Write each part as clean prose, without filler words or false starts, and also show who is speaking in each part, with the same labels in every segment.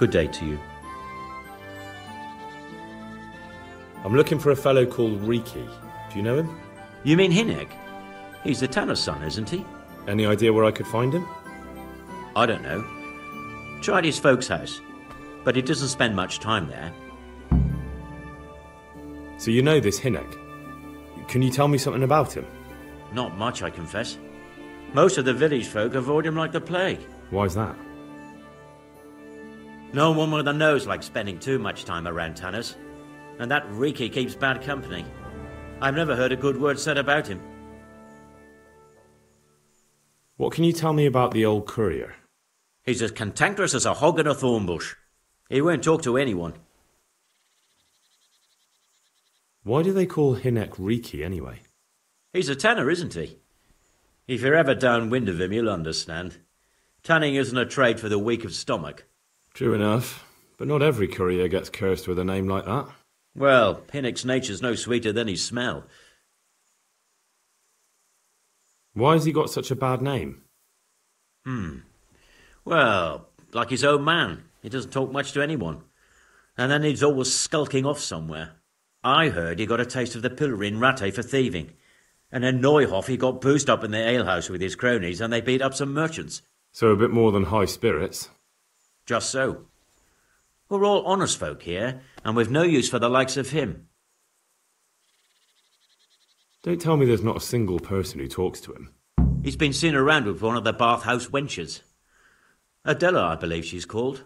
Speaker 1: Good day to you.
Speaker 2: I'm looking for a fellow called Riki. Do you know him?
Speaker 1: You mean Hinek? He's the tanner's son, isn't he?
Speaker 2: Any idea where I could find him?
Speaker 1: I don't know. Tried his folks' house, but he doesn't spend much time there.
Speaker 2: So you know this Hinek? Can you tell me something about him?
Speaker 1: Not much, I confess. Most of the village folk avoid him like the plague.
Speaker 2: Why's that?
Speaker 1: No one with a nose likes spending too much time around tanners. And that Riki keeps bad company. I've never heard a good word said about him.
Speaker 2: What can you tell me about the old courier?
Speaker 1: He's as cantankerous as a hog in a thorn bush. He won't talk to anyone.
Speaker 2: Why do they call Hinek Riki anyway?
Speaker 1: He's a tanner, isn't he? If you're ever downwind of him, you'll understand. Tanning isn't a trade for the weak of stomach.
Speaker 2: True enough, but not every courier gets cursed with a name like that.
Speaker 1: Well, Hinek's nature's no sweeter than his smell.
Speaker 2: Why has he got such a bad name?
Speaker 1: Well, like his own man. He doesn't talk much to anyone. And then he's always skulking off somewhere. I heard he got a taste of the pillory in Rattay for thieving. And in Neuhoff he got boozed up in the alehouse with his cronies and they beat up some merchants.
Speaker 2: So a bit more than high spirits.
Speaker 1: Just so. We're all honest folk here, and we've no use for the likes of him.
Speaker 2: Don't tell me there's not a single person who talks to him.
Speaker 1: He's been seen around with one of the bathhouse wenches. Adela, I believe she's called.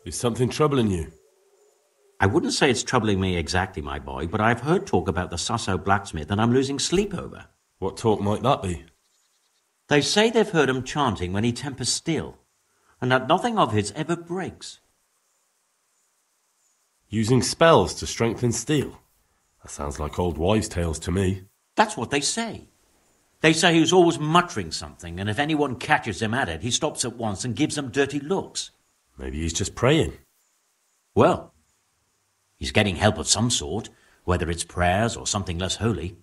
Speaker 3: Is something troubling you?
Speaker 1: I wouldn't say it's troubling me exactly, my boy, but I've heard talk about the Sasso blacksmith and I'm losing sleep over.
Speaker 3: What talk might that be?
Speaker 1: They say they've heard him chanting when he tempers steel, and that nothing of his ever breaks.
Speaker 3: Using spells to strengthen steel? That sounds like old wives' tales to me.
Speaker 1: That's what they say. They say he's always muttering something, and if anyone catches him at it, he stops at once and gives them dirty looks.
Speaker 3: Maybe he's just praying.
Speaker 1: Well, he's getting help of some sort, whether it's prayers or something less holy.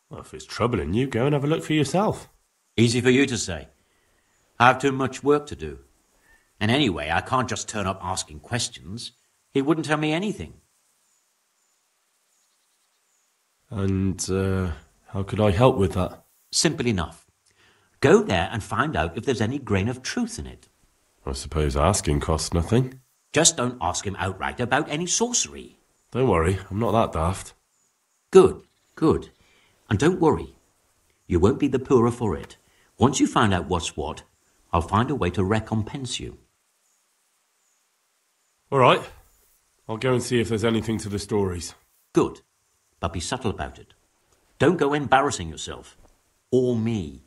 Speaker 3: Well, if it's troubling you, go and have a look for yourself.
Speaker 1: Easy for you to say. I have too much work to do. And anyway, I can't just turn up asking questions. He wouldn't tell me anything.
Speaker 3: And, how could I help with that?
Speaker 1: Simple enough. Go there and find out if there's any grain of truth in it.
Speaker 3: I suppose asking costs nothing.
Speaker 1: Just don't ask him outright about any sorcery.
Speaker 3: Don't worry, I'm not that daft.
Speaker 1: Good, good. And don't worry. You won't be the poorer for it. Once you find out what's what, I'll find a way to recompense you.
Speaker 3: All right. I'll go and see if there's anything to the stories.
Speaker 1: Good. But be subtle about it. Don't go embarrassing yourself. Or me.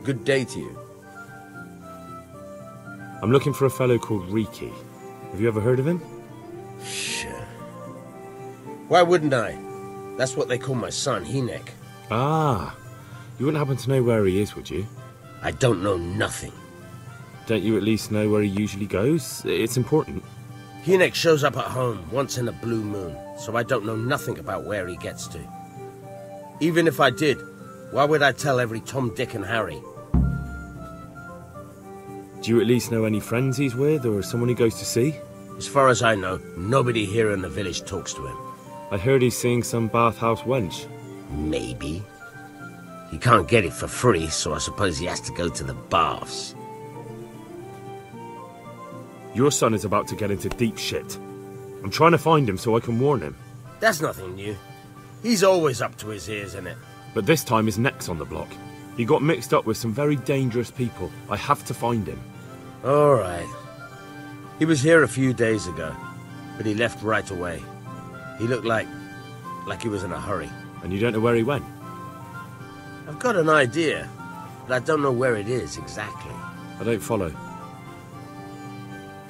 Speaker 4: Good day to you.
Speaker 2: I'm looking for a fellow called Riki. Have you ever heard of him?
Speaker 4: Sure. Why wouldn't I? That's what they call my son, Hinek.
Speaker 2: Ah, you wouldn't happen to know where he is, would you?
Speaker 4: I don't know nothing.
Speaker 2: Don't you at least know where he usually goes? It's important.
Speaker 4: Hinek shows up at home once in a blue moon, so I don't know nothing about where he gets to. Even if I did, why would I tell every Tom, Dick and Harry?
Speaker 2: Do you at least know any friends he's with, or someone he goes to see?
Speaker 4: As far as I know, nobody here in the village talks to him.
Speaker 2: I heard he's seeing some bathhouse wench.
Speaker 4: Maybe. He can't get it for free, so I suppose he has to go to the baths.
Speaker 2: Your son is about to get into deep shit. I'm trying to find him so I can warn him.
Speaker 4: That's nothing new. He's always up to his ears in it.
Speaker 2: But this time his neck's on the block. He got mixed up with some very dangerous people. I have to find him.
Speaker 4: All right. He was here a few days ago, but he left right away. He looked like he was in a hurry.
Speaker 2: And you don't know where he went?
Speaker 4: I've got an idea, but I don't know where it is exactly.
Speaker 2: I don't follow.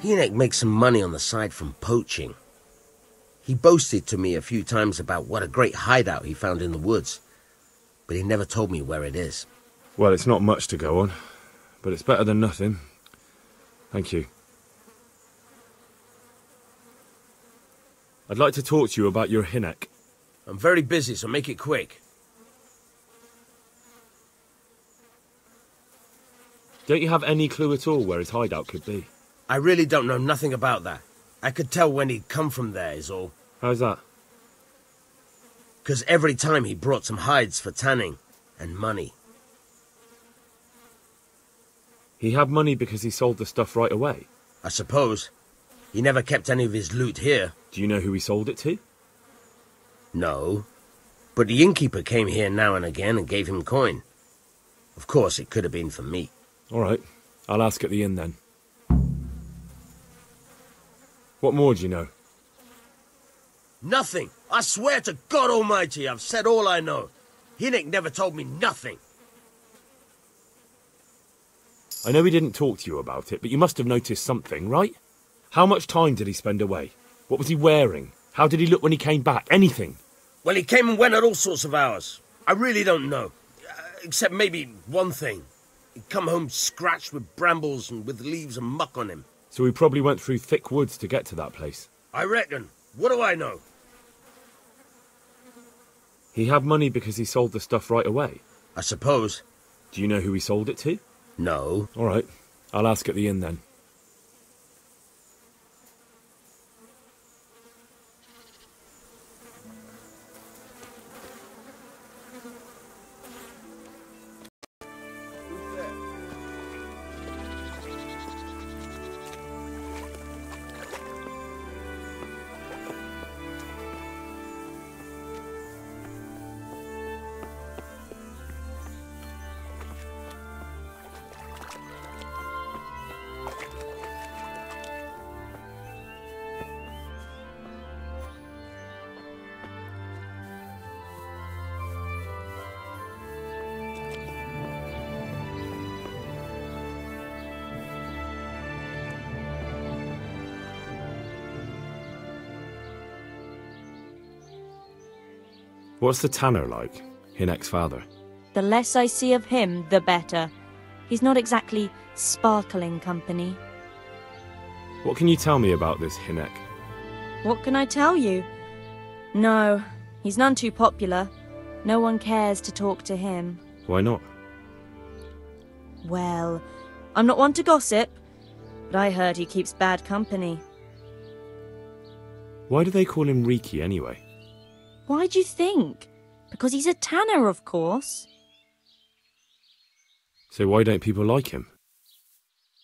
Speaker 4: Hynek makes some money on the side from poaching. He boasted to me a few times about what a great hideout he found in the woods, but he never told me where it is.
Speaker 2: Well, it's not much to go on, but it's better than nothing. Thank you. I'd like to talk to you about your Hynek.
Speaker 4: I'm very busy, so make it quick.
Speaker 2: Don't you have any clue at all where his hideout could be?
Speaker 4: I really don't know nothing about that. I could tell when he'd come from there, is all.
Speaker 2: How's that?
Speaker 4: 'Cause every time he brought some hides for tanning and money.
Speaker 2: He had money because he sold the stuff right away.
Speaker 4: I suppose. He never kept any of his loot here.
Speaker 2: Do you know who he sold it to?
Speaker 4: No. But the innkeeper came here now and again and gave him coin. Of course, it could have been for me.
Speaker 2: All right. I'll ask at the inn then. What more do you know?
Speaker 4: Nothing. I swear to God Almighty, I've said all I know. Hynek never told me nothing.
Speaker 2: I know he didn't talk to you about it, but you must have noticed something, right? How much time did he spend away? What was he wearing? How did he look when he came back? Anything?
Speaker 4: Well, he came and went at all sorts of hours. I really don't know. Except maybe one thing. He'd come home scratched with brambles and with leaves and muck on him.
Speaker 2: So he probably went through thick woods to get to that place.
Speaker 4: I reckon. What do I know?
Speaker 2: He had money because he sold the stuff right away.
Speaker 4: I suppose.
Speaker 2: Do you know who he sold it to?
Speaker 4: No.
Speaker 2: All right. I'll ask at the inn then. What's the tanner like? Hynek's father.
Speaker 5: The less I see of him, the better. He's not exactly sparkling company.
Speaker 2: What can you tell me about this Hynek?
Speaker 5: What can I tell you? No, he's none too popular. No one cares to talk to him.
Speaker 2: Why not?
Speaker 5: Well, I'm not one to gossip, but I heard he keeps bad company.
Speaker 2: Why do they call him Riki anyway?
Speaker 5: Why do you think? Because he's a tanner, of course.
Speaker 2: So why don't people like him?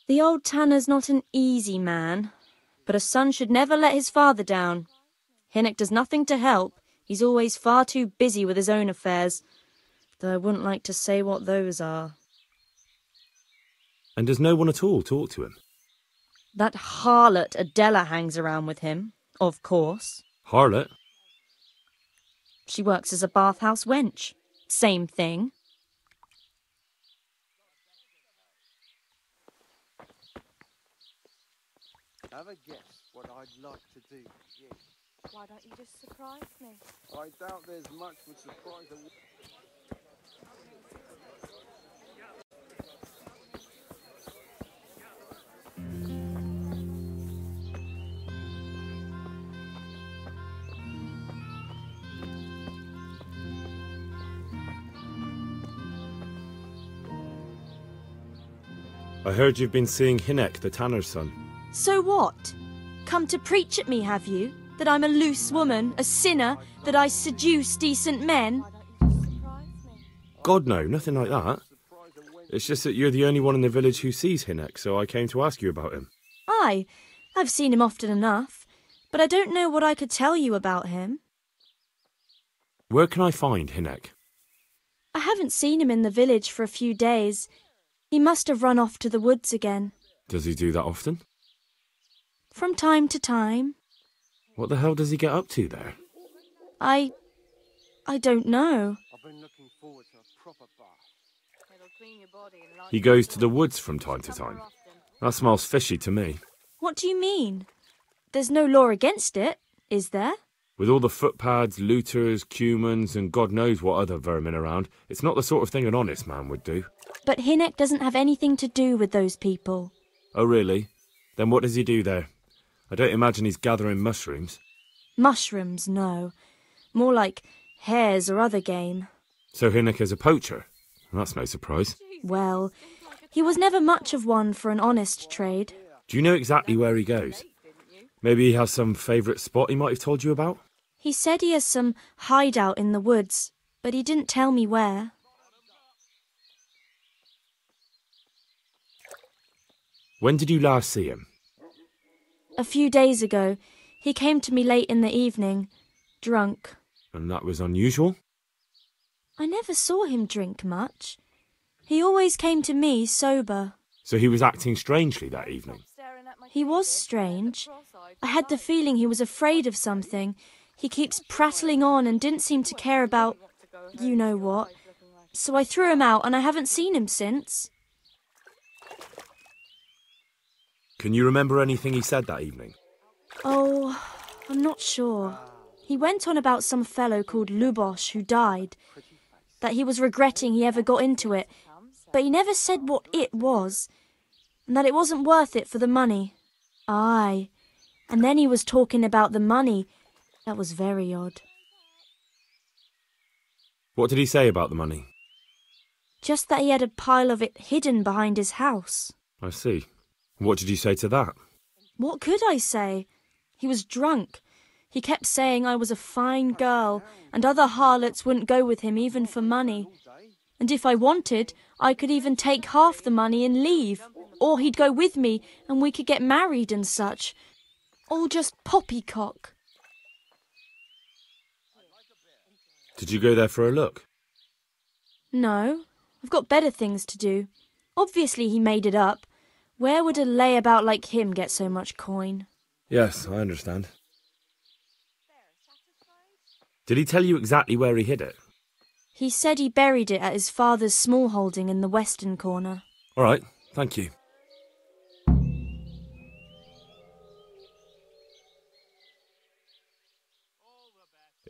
Speaker 5: The old tanner's not an easy man, but a son should never let his father down. Hynek does nothing to help. He's always far too busy with his own affairs, though I wouldn't like to say what those are.
Speaker 2: And does no one at all talk to him?
Speaker 5: That harlot Adela hangs around with him, of course.
Speaker 2: Harlot?
Speaker 5: She works as a bathhouse wench. Same thing.
Speaker 6: Have a guess what I'd like to do. Yes.
Speaker 7: Why don't you just surprise me?
Speaker 6: I doubt there's much for surprise.
Speaker 2: I heard you've been seeing Hynek, the tanner's son.
Speaker 5: So what? Come to preach at me, have you? That I'm a loose woman, a sinner, that I seduce decent men?
Speaker 7: Why don't you just surprise me?
Speaker 2: God, no, nothing like that. It's just that you're the only one in the village who sees Hynek, so I came to ask you about him.
Speaker 5: Aye, I've seen him often enough, but I don't know what I could tell you about him.
Speaker 2: Where can I find Hynek?
Speaker 5: I haven't seen him in the village for a few days. He must have run off to the woods again.
Speaker 2: Does he do that often?
Speaker 5: From time to time.
Speaker 2: What the hell does he get up to there?
Speaker 5: I don't know.
Speaker 6: been looking forward to a proper bath.
Speaker 7: It'll clean your body and lighten
Speaker 2: He goes to the woods from time to time. That smells fishy to me.
Speaker 5: What do you mean? There's no law against it, is there?
Speaker 2: With all the footpads, looters, cumans, and God knows what other vermin around, it's not the sort of thing an honest man would do.
Speaker 5: But Hinnock doesn't have anything to do with those people.
Speaker 2: Oh, really? Then what does he do there? I don't imagine he's gathering mushrooms.
Speaker 5: Mushrooms, no. More like hares or other game.
Speaker 2: So Hinnock is a poacher? That's no surprise.
Speaker 5: Well, he was never much of one for an honest trade.
Speaker 2: Do you know exactly where he goes? Maybe he has some favourite spot he might have told you about?
Speaker 5: He said he has some hideout in the woods, but he didn't tell me where.
Speaker 2: When did you last see him?
Speaker 5: A few days ago. He came to me late in the evening, drunk.
Speaker 2: And that was unusual?
Speaker 5: I never saw him drink much. He always came to me sober.
Speaker 2: So he was acting strangely that evening?
Speaker 5: He was strange. I had the feeling he was afraid of something. He keeps prattling on and didn't seem to care about you know what. So I threw him out and I haven't seen him since.
Speaker 2: Can you remember anything he said that evening?
Speaker 5: Oh, I'm not sure. He went on about some fellow called Lubosh who died, that he was regretting he ever got into it, but he never said what it was, and that it wasn't worth it for the money. Aye, and then he was talking about the money. That was very odd.
Speaker 2: What did he say about the money?
Speaker 5: Just that he had a pile of it hidden behind his house.
Speaker 2: I see. What did you say to that?
Speaker 5: What could I say? He was drunk. He kept saying I was a fine girl, and other harlots wouldn't go with him even for money. And if I wanted, I could even take half the money and leave. Or he'd go with me, and we could get married and such. All just poppycock.
Speaker 2: Did you go there for a look?
Speaker 5: No, I've got better things to do. Obviously he made it up. Where would a layabout like him get so much coin?
Speaker 2: Yes, I understand. Did he tell you exactly where he hid it?
Speaker 5: He said he buried it at his father's small holding in the western corner.
Speaker 2: All right, thank you.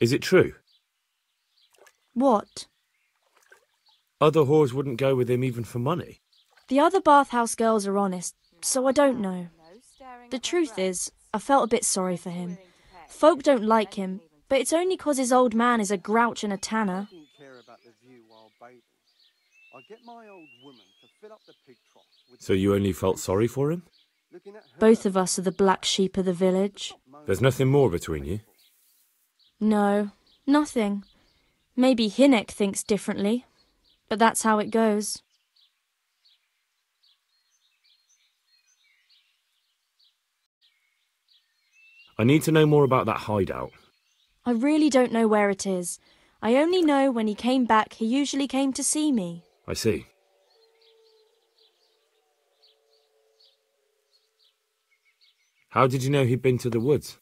Speaker 2: Is it true?
Speaker 5: What?
Speaker 2: Other whores wouldn't go with him even for money?
Speaker 5: The other bathhouse girls are honest, so I don't know. The truth is, I felt a bit sorry for him. Folk don't like him, but it's only 'cause his old man is a grouch and a tanner.
Speaker 6: I didn't care about the view while bathing. I get my old woman to fill up the pig trough with
Speaker 2: So you only felt sorry for him?
Speaker 6: looking at her.
Speaker 5: Both of us are the black sheep of the village.
Speaker 2: There's nothing more between you?
Speaker 5: No, nothing. Maybe Hinnock thinks differently, but that's how it goes.
Speaker 2: I need to know more about that hideout.
Speaker 5: I really don't know where it is. I only know when he came back, he usually came to see me.
Speaker 2: I see. How did you know he'd been to the woods?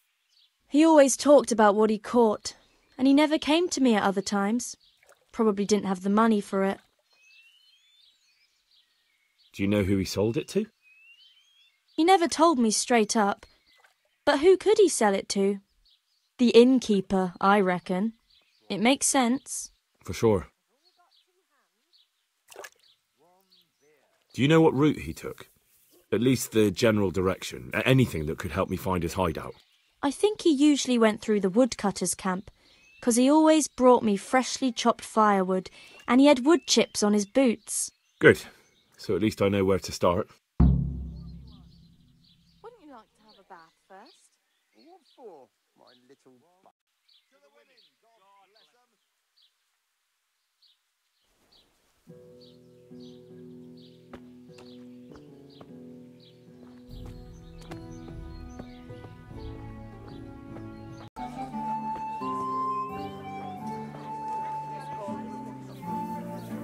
Speaker 5: He always talked about what he caught, and he never came to me at other times. Probably didn't have the money for it.
Speaker 2: Do you know who he sold it to?
Speaker 5: He never told me straight up. But who could he sell it to? The innkeeper, I reckon. It makes sense.
Speaker 2: For sure. Do you know what route he took? At least the general direction. Anything that could help me find his hideout.
Speaker 5: I think he usually went through the woodcutter's camp, 'cause he always brought me freshly chopped firewood, and he had wood chips on his boots.
Speaker 2: Good. So at least I know where to start.
Speaker 7: Wouldn't you like to have a bath first?
Speaker 6: What for, my little butt? To the women, God bless them.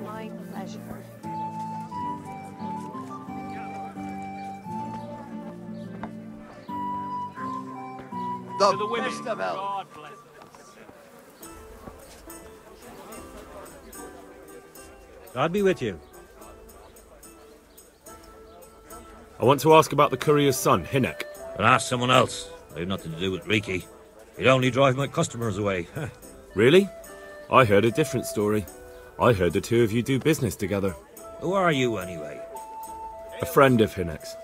Speaker 7: My pleasure.
Speaker 6: The women. Best of hell.
Speaker 2: God bless
Speaker 8: God be with you.
Speaker 2: I want to ask about the courier's son, Hinek.
Speaker 8: But ask someone else. They've nothing to do with Riki. He'd only drive my customers away.
Speaker 2: Really? I heard a different story. I heard the two of you do business together.
Speaker 8: Who are you, anyway?
Speaker 2: A friend of Hinek's.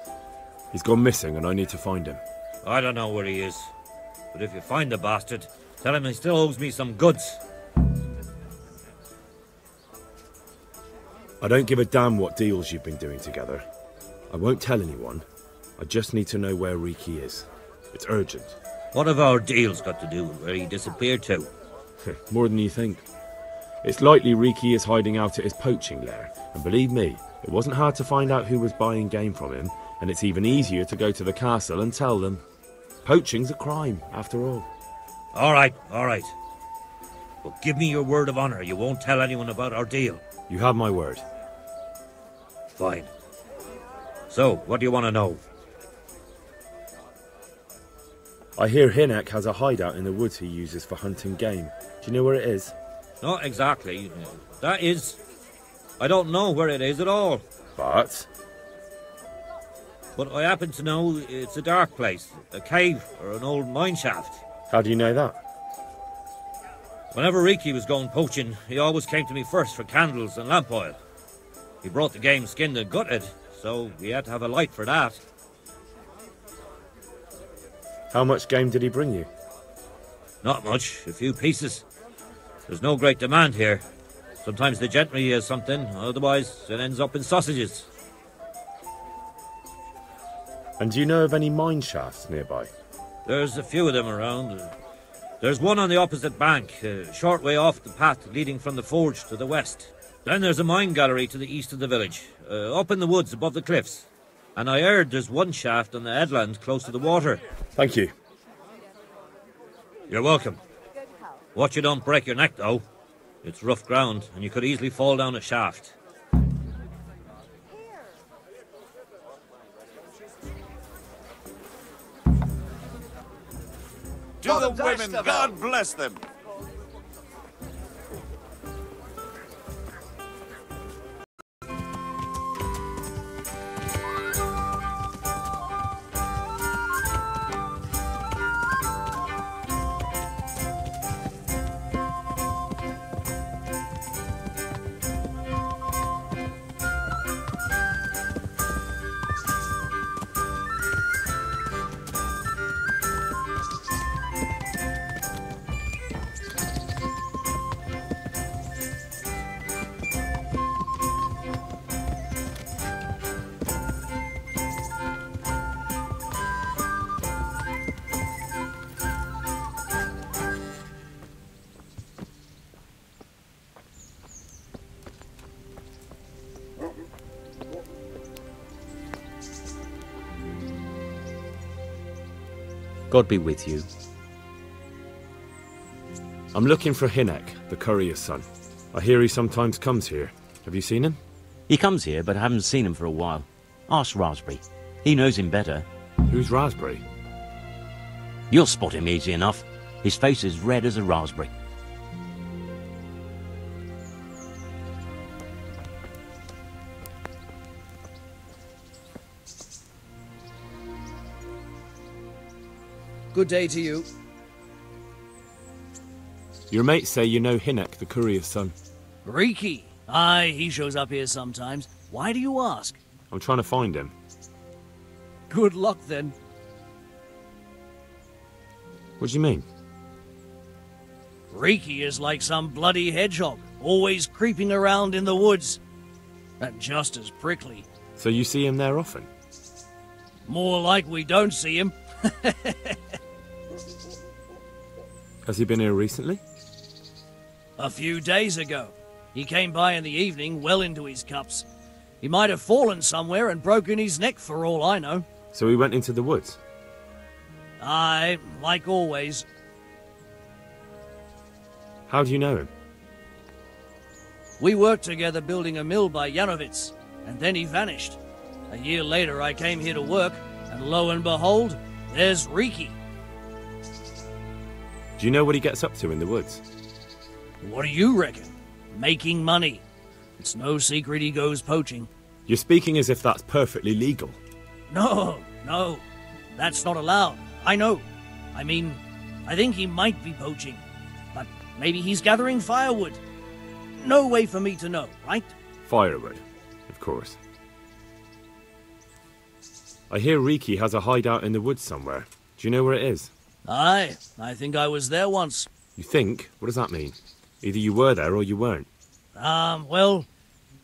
Speaker 2: He's gone missing and I need to find him.
Speaker 8: I don't know where he is. But if you find the bastard, tell him he still owes me some goods.
Speaker 2: I don't give a damn what deals you've been doing together. I won't tell anyone. I just need to know where Riki is. It's urgent.
Speaker 8: What have our deals got to do with where he disappeared to?
Speaker 2: More than you think. It's likely Riki is hiding out at his poaching lair. And believe me, it wasn't hard to find out who was buying game from him, and it's even easier to go to the castle and tell them. Poaching's a crime, after all.
Speaker 8: All right. But give me your word of honor you won't tell anyone about our deal.
Speaker 2: You have my word.
Speaker 8: Fine. So, what do you want to know?
Speaker 2: I hear Hinek has a hideout in the woods he uses for hunting game. Do you know where it is?
Speaker 8: Not exactly. That is... I don't know where it is at all.
Speaker 2: But
Speaker 8: I happen to know it's a dark place, a cave or an old mine shaft.
Speaker 2: how do you know that?
Speaker 8: Whenever Riki was going poaching, he always came to me first for candles and lamp oil. He brought the game skinned and gutted, so we had to have a light for that.
Speaker 2: How much game did he bring you?
Speaker 8: Not much, a few pieces. There's no great demand here. Sometimes the gentry has something, otherwise it ends up in sausages.
Speaker 2: And do you know of any mine shafts nearby?
Speaker 8: There's a few of them around. There's one on the opposite bank, a short way off the path leading from the forge to the west. Then there's a mine gallery to the east of the village, up in the woods above the cliffs. And I heard there's one shaft on the headland close to the water.
Speaker 2: Thank you.
Speaker 8: You're welcome. Watch you don't break your neck, though. It's rough ground, and you could easily fall down a shaft.
Speaker 9: To the women, God bless them.
Speaker 1: God be with you.
Speaker 2: I'm looking for Hinek, the courier's son. I hear he sometimes comes here. Have you seen him?
Speaker 1: He comes here, but I haven't seen him for a while. Ask Raspberry. He knows him better.
Speaker 2: Who's Raspberry?
Speaker 1: You'll spot him easy enough. His face is red as a raspberry.
Speaker 10: Good day to you.
Speaker 2: Your mates say you know Hinek, the courier's son.
Speaker 10: Riki. Aye, he shows up here sometimes. Why do you ask?
Speaker 2: I'm trying to find him.
Speaker 10: Good luck, then.
Speaker 2: What do you mean?
Speaker 10: Riki is like some bloody hedgehog, always creeping around in the woods. And just as prickly.
Speaker 2: So you see him there often?
Speaker 10: More like we don't see him.
Speaker 2: Has he been here recently?
Speaker 10: A few days ago. He came by in the evening, well into his cups. He might have fallen somewhere and broken his neck for all I know.
Speaker 2: So he went into the woods?
Speaker 10: Aye, like always.
Speaker 2: How do you know him?
Speaker 10: We worked together building a mill by Yanovitz, and then he vanished. A year later I came here to work, and lo and behold, there's Riki.
Speaker 2: Do you know what he gets up to in the woods?
Speaker 10: What do you reckon? Making money. It's no secret he goes poaching.
Speaker 2: You're speaking as if that's perfectly legal.
Speaker 10: No, that's not allowed. I know. I mean, I think he might be poaching, but maybe he's gathering firewood. No way for me to know, right?
Speaker 2: Firewood, of course. I hear Riki has a hideout in the woods somewhere. Do you know where it is?
Speaker 10: Aye, I think I was there once.
Speaker 2: You think? What does that mean? Either you were there or you weren't.
Speaker 10: Well,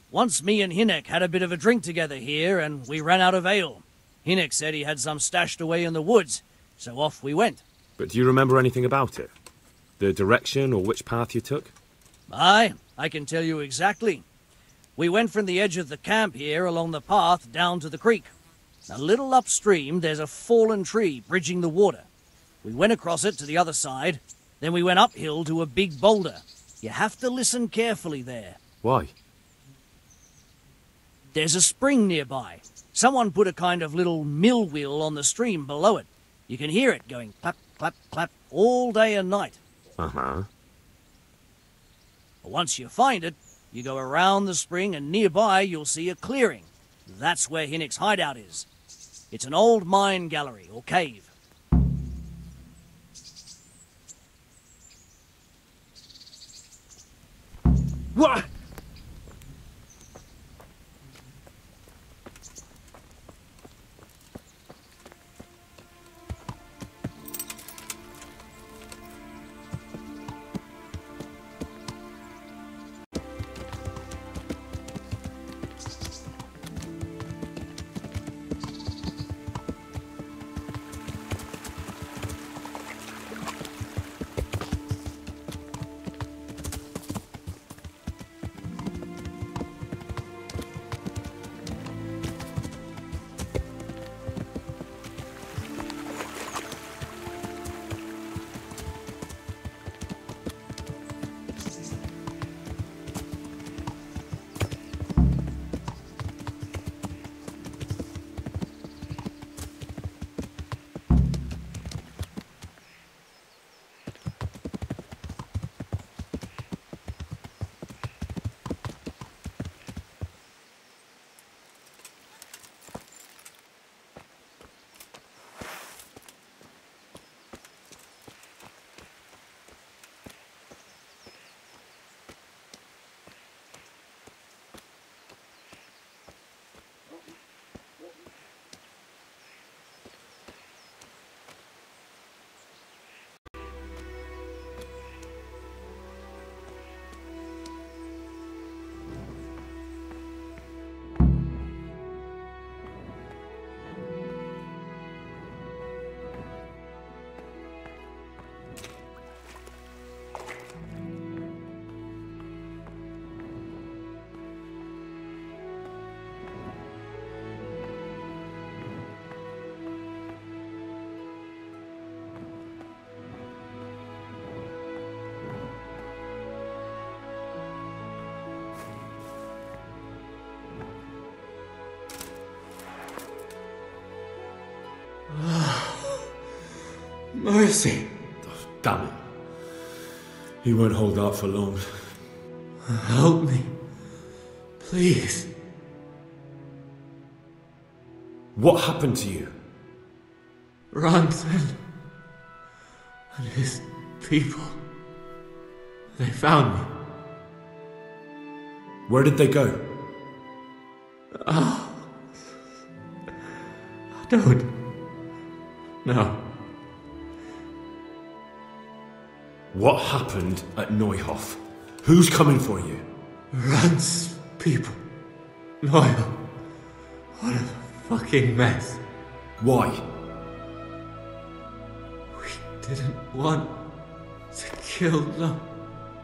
Speaker 10: once me and Hinek had a bit of a drink together here, and we ran out of ale. Hinek said he had some stashed away in the woods, so off we went.
Speaker 2: But do you remember anything about it? The direction or which path you took?
Speaker 10: Aye, I can tell you exactly. We went from the edge of the camp here along the path down to the creek. A little upstream, there's a fallen tree bridging the water. We went across it to the other side, then we went uphill to a big boulder. You have to listen carefully there.
Speaker 2: Why?
Speaker 10: There's a spring nearby. Someone put a kind of little mill wheel on the stream below it. You can hear it going clap, clap, clap all day and night.
Speaker 2: Uh-huh.
Speaker 10: Once you find it, you go around the spring and nearby you'll see a clearing. That's where Hinek's hideout is. It's an old mine gallery or cave.
Speaker 2: What?
Speaker 11: Mercy.
Speaker 3: Oh, damn it. He won't hold out for long.
Speaker 11: Help me. Please.
Speaker 3: What happened to you?
Speaker 11: Ranson and his people. They found me.
Speaker 3: Where did they go?
Speaker 11: Oh. I don't know.
Speaker 3: What happened at Neuhof? Who's coming for you?
Speaker 11: Rand's people. Neuhof. What a fucking mess.
Speaker 3: Why?
Speaker 11: We didn't want to kill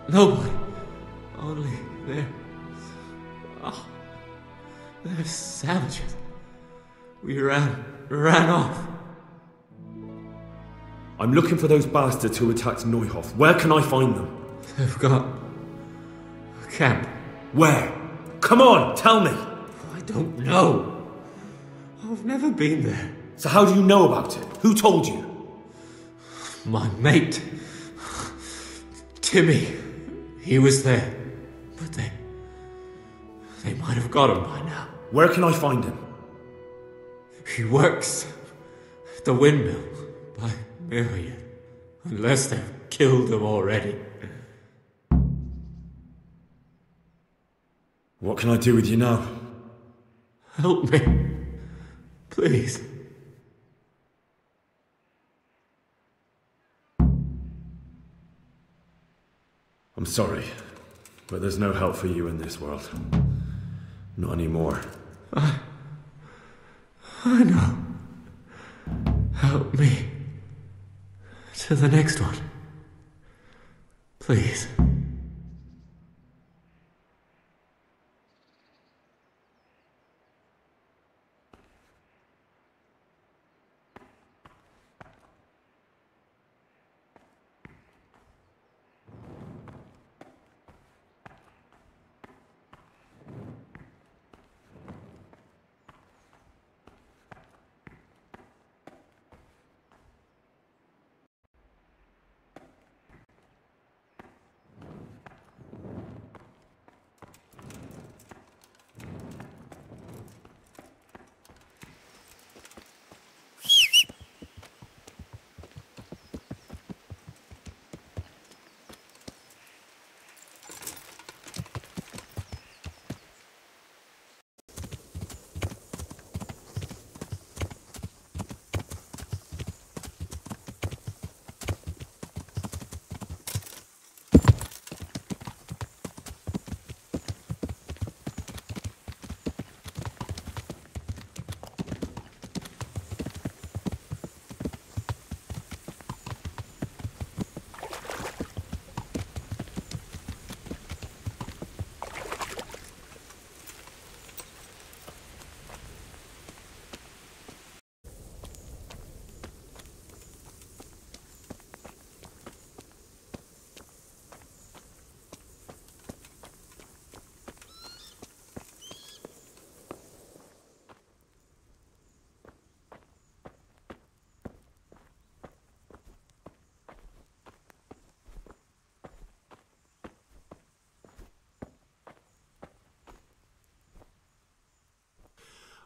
Speaker 11: nobody. Only they're savages. We ran off.
Speaker 3: I'm looking for those bastards who attacked Neuhof. Where can I find them?
Speaker 11: They've got a camp.
Speaker 3: Where? Come on, tell me.
Speaker 11: I don't know. I've never been there.
Speaker 3: So how do you know about it? Who told you?
Speaker 11: My mate, Timmy. He was there. But They might have got him by now.
Speaker 2: Where can I find him?
Speaker 11: He works at the windmill by Marion. Unless they've killed him already.
Speaker 2: What can I do with you now?
Speaker 11: Help me. Please.
Speaker 2: I'm sorry, but there's no help for you in this world. Not anymore.
Speaker 11: I know. Help me. To the next one. Please.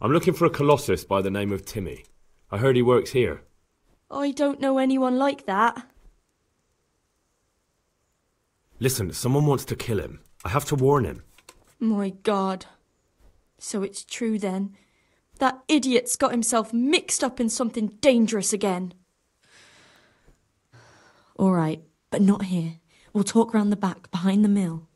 Speaker 2: I'm looking for a colossus by the name of Timmy. I heard he works here.
Speaker 5: I don't know anyone like that.
Speaker 2: Listen, someone wants to kill him. I have to warn him.
Speaker 5: My God. So it's true then. That idiot's got himself mixed up in something dangerous again. All right, but not here. We'll talk round the back, behind the mill.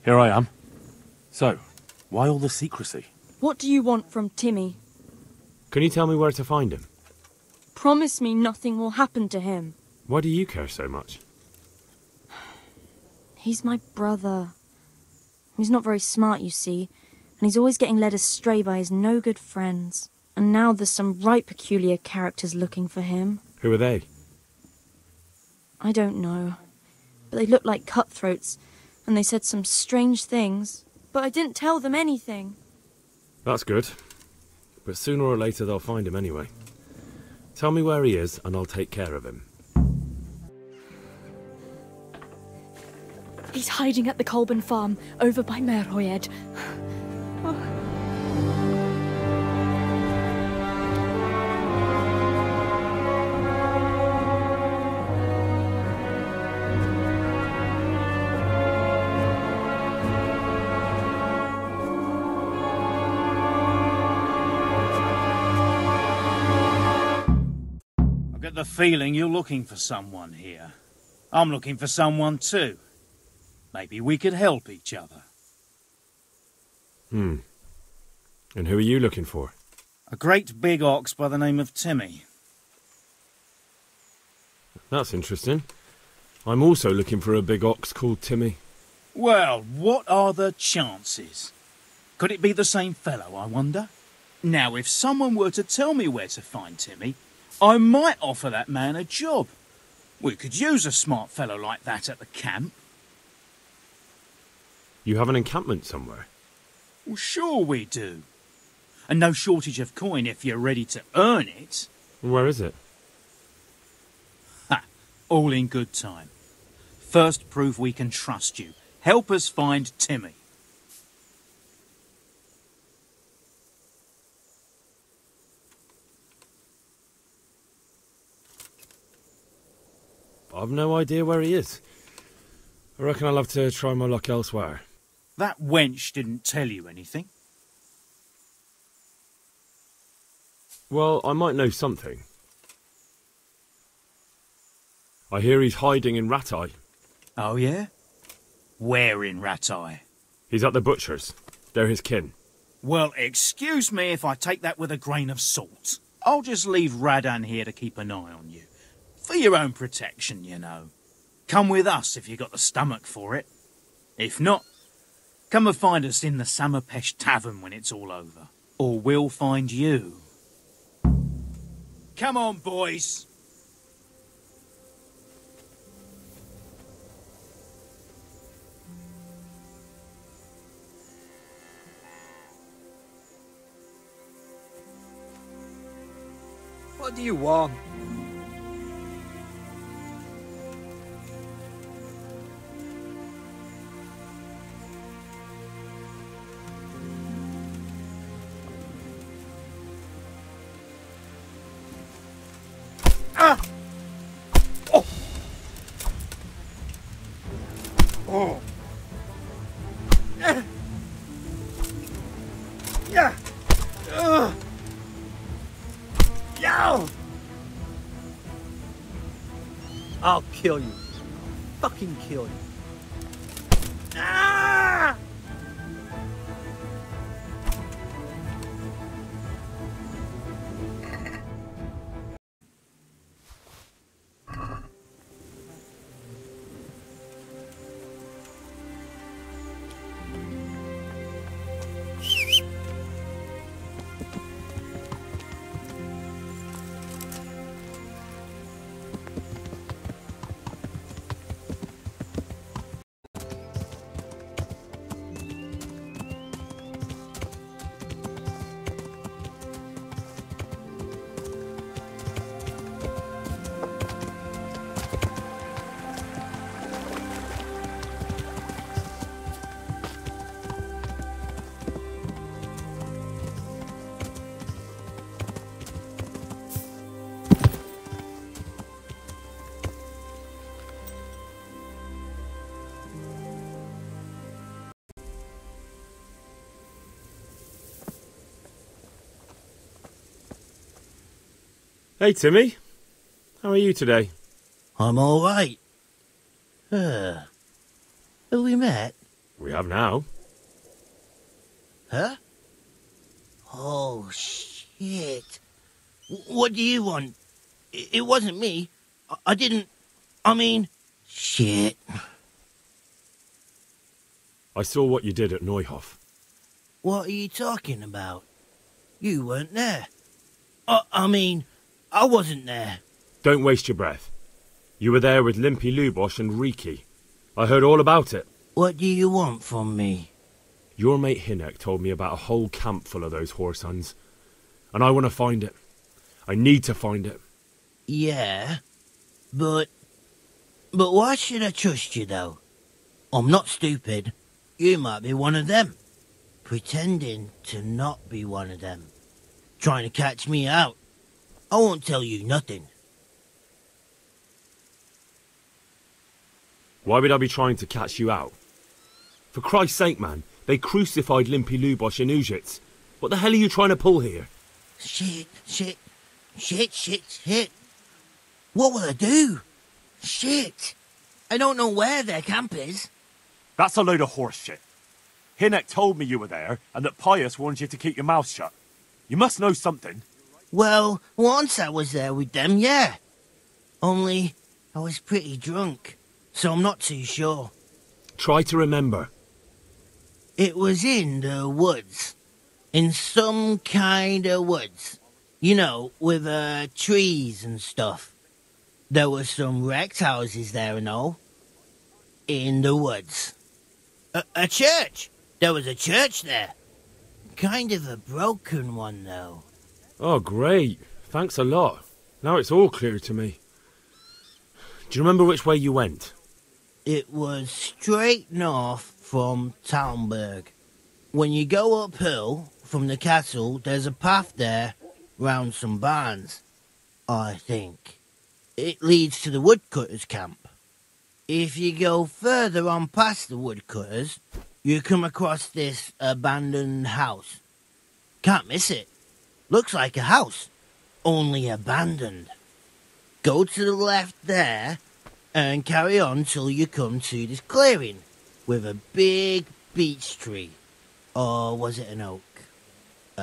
Speaker 2: Here I am. So, why all the secrecy?
Speaker 5: What do you want from Timmy?
Speaker 2: Can you tell me where to find him?
Speaker 5: Promise me nothing will happen to him.
Speaker 2: Why do you care so much?
Speaker 5: He's my brother. He's not very smart, you see, and he's always getting led astray by his no-good friends. And now there's some right peculiar characters looking for him.
Speaker 2: Who are they?
Speaker 5: I don't know, but they look like cutthroats, and they said some strange things, but I didn't tell them anything.
Speaker 2: That's good. But sooner or later they'll find him anyway. Tell me where he is, and I'll take care of him.
Speaker 5: He's hiding at the Colburn farm, over by Merhoyed.
Speaker 12: get the feeling you're looking for someone here. I'm looking for someone too. Maybe we could help each other.
Speaker 2: And who are you looking for?
Speaker 12: A great big ox by the name of Timmy.
Speaker 2: That's interesting. I'm also looking for a big ox called Timmy.
Speaker 12: Well, what are the chances? Could it be the same fellow, I wonder? Now, if someone were to tell me where to find Timmy, I might offer that man a job. We could use a smart fellow like that at the camp.
Speaker 2: You have an encampment somewhere?
Speaker 12: Well, sure we do. And no shortage of coin if you're ready to earn it.
Speaker 2: Where is it?
Speaker 12: Ha! All in good time. First prove we can trust you. Help us find Timmy.
Speaker 2: I've no idea where he is. I reckon I'll have to try my luck elsewhere.
Speaker 12: That wench didn't tell you anything.
Speaker 2: Well, I might know something. I hear he's hiding in Rattay.
Speaker 12: Oh, yeah? Where in Rattay?
Speaker 2: He's at the butcher's. They're his kin.
Speaker 12: Well, excuse me if I take that with a grain of salt. I'll just leave Radan here to keep an eye on you. For your own protection, you know. Come with us if you got the stomach for it. If not, come and find us in the Samapesh Tavern when it's all over. Or we'll find you. Come on, boys.
Speaker 13: What do you want?
Speaker 12: Ah! Oh! Oh! Yeah! Yow!
Speaker 13: I'll kill you. Fucking kill you.
Speaker 12: Ah!
Speaker 2: Hey, Timmy. How are you today?
Speaker 4: I'm all right. Have we met?
Speaker 2: We have now.
Speaker 4: Huh? Oh, shit. What do you want? It wasn't me. I didn't... I mean... Shit.
Speaker 2: I saw what you did at Neuhof.
Speaker 4: What are you talking about? You weren't there. I mean, I wasn't there.
Speaker 2: Don't waste your breath. You were there with Limpy Lubosh and Riki. I heard all about it.
Speaker 4: What do you want from me?
Speaker 2: Your mate Hinek told me about a whole camp full of those whoresuns. And I want to find it. I need to find it.
Speaker 4: Yeah, but why should I trust you, though? I'm not stupid. You might be one of them. Pretending to not be one of them. Trying to catch me out. I won't tell you nothing.
Speaker 2: Why would I be trying to catch you out? For Christ's sake, man, they crucified Limpy Lubosh in Ujits. What the hell are you trying to pull here?
Speaker 4: Shit. What will I do? Shit. I don't know where their camp is.
Speaker 2: That's a load of horse shit. Hinnock told me you were there, and that Pius warned you to keep your mouth shut. You must know something.
Speaker 4: Well, once I was there with them, yeah. Only, I was pretty drunk, so I'm not too sure.
Speaker 2: Try to remember.
Speaker 4: It was in the woods. In some kind of woods. You know, with trees and stuff. There were some wrecked houses there and all. In the woods. A church! There was a church there. Kind of a broken one, though.
Speaker 2: Oh, great. Thanks a lot. Now it's all clear to me. Do you remember which way you went?
Speaker 4: It was straight north from Talmberg. When you go uphill from the castle, there's a path there round some barns, I think. It leads to the woodcutters' camp. If you go further on past the woodcutters, you come across this abandoned house. Can't miss it. Looks like a house, only abandoned. Go to the left there and carry on till you come to this clearing with a big beech tree. Or was it an oak?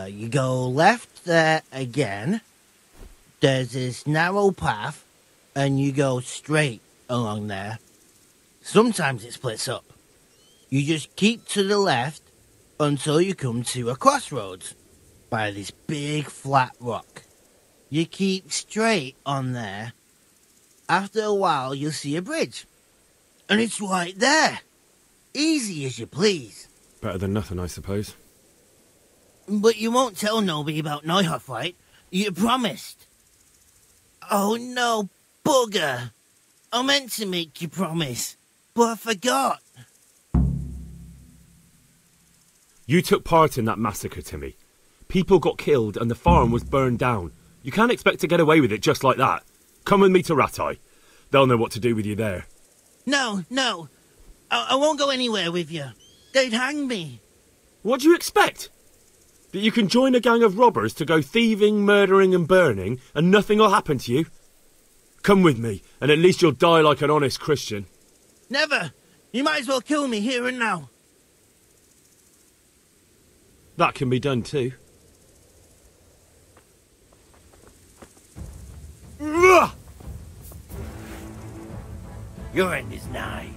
Speaker 4: You go left there again. There's this narrow path and you go straight along there. Sometimes it splits up. You just keep to the left until you come to a crossroads by this big flat rock. You keep straight on there. After a while, you'll see a bridge. And it's right there. Easy as you please.
Speaker 2: Better than nothing, I suppose.
Speaker 4: But you won't tell nobody about Neuhoff, right? You promised. Oh no, bugger. I meant to make you promise, but I forgot.
Speaker 2: You took part in that massacre, Timmy. People got killed and the farm was burned down. You can't expect to get away with it just like that. Come with me to Rattay. They'll know what to do with you there.
Speaker 4: No. I won't go anywhere with you. They'd hang me.
Speaker 2: What do you expect? That you can join a gang of robbers to go thieving, murdering and burning and nothing will happen to you? Come with me, and at least you'll die like an honest Christian.
Speaker 4: Never! You might as well kill me here and now.
Speaker 2: That can be done too.
Speaker 4: Your end is nigh.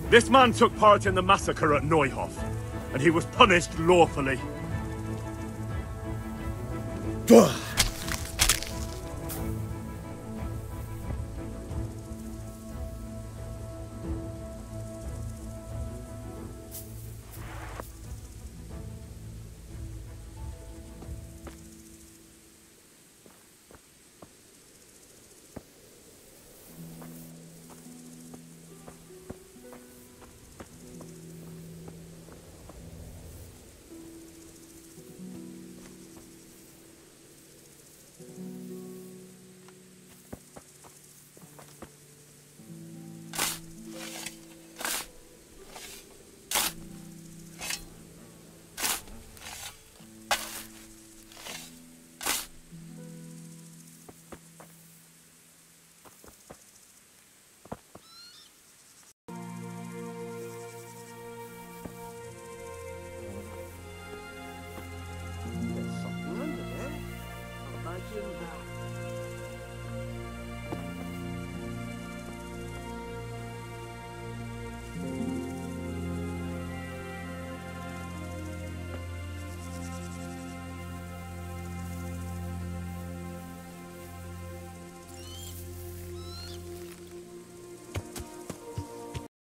Speaker 2: This man took part in the massacre at Neuhoff, and he was punished lawfully.